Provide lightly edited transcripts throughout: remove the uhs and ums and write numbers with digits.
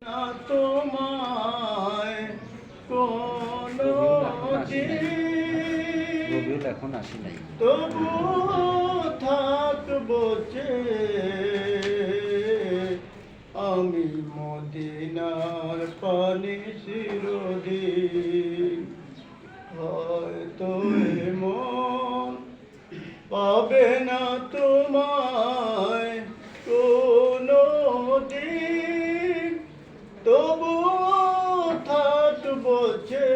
না তোমায় কোনো দিন এখন আসি নাই, তবু থাকবো যে আমি মদিনার পানে চিরদিন। হয়তো এ মন পাবে না তোমায় কোনো দিন, তবু থাকবো যে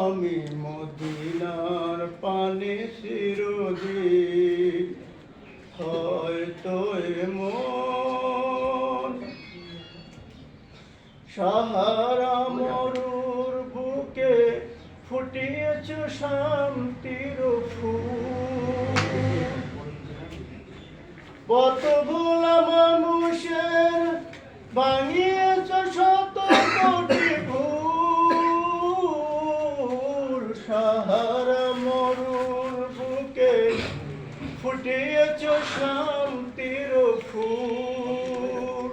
আমি মদিনার পানে চিরদিন। হয়তো এমন সাহারা মরুর বুকে ফুটিয়েছ শান্তির ফুল, কত ভোলা মানুষের ভাঙিয়েছ শত কোটি ভুল। সাহারা মরুর বুকে ফুটিয়েছ শান্তির ফুল,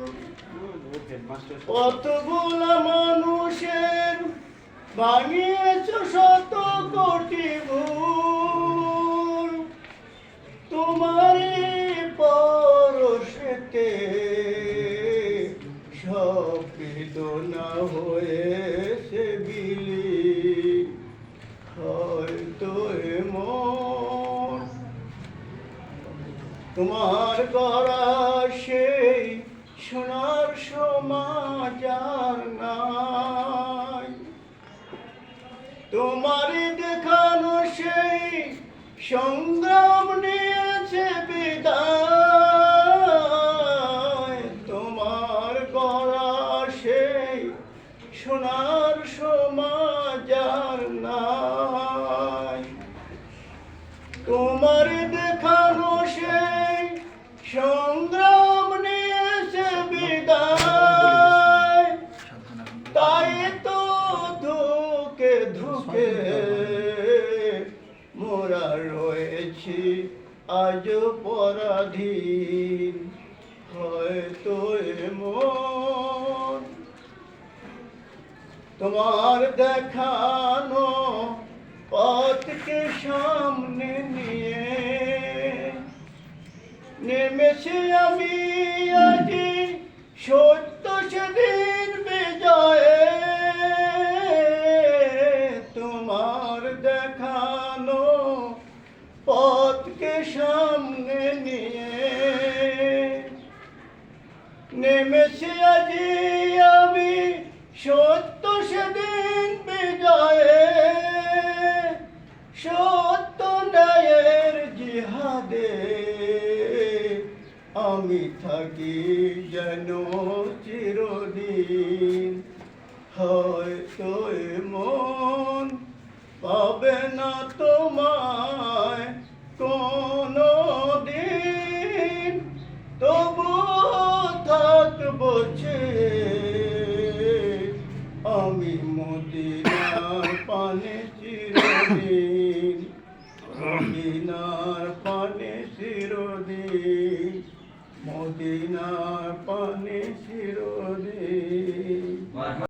কত ভোলা মানুষের ভাঙিয়েছ শত কোটি ভুল। তোমারই পরশেতে সব বেদনা হয়েছে বিলীন। হয়তো এমন তোমার করা সেই সোনার সমাজ আর নাই, তোমারই দেখানো সেই সংগ্রাম নিয়েছে বিদায়। তোমার করা সেই সোনার সমাজ আর নাই, তোমার দেখানো সেই সংগ্রাম নিয়েছে বিদায়। তাই তো ধুকে ধুকে মোরা রয়েছি আজ পরাধীন। হয়তো এমন তোমার দেখানো পথকে সামনে নিয়ে নেমেছি আমি আজি সত্য সেদিন বিজয়ে। তোমার দেখানো পথকে সামনে নিয়ে নেমেছি আজি আমি সত্য সেদিন বিজয়ে। সত্য ন্যায়ের জিহাদে আমি থাকি যেন চিরদিন। হয়তো এমন পাবে না তোমায় কোনো দিন, তবু থাকবো যে আমি মদিনার পানে চিরদিন। মদিনার পানে চিরদিন, মদিনার পানে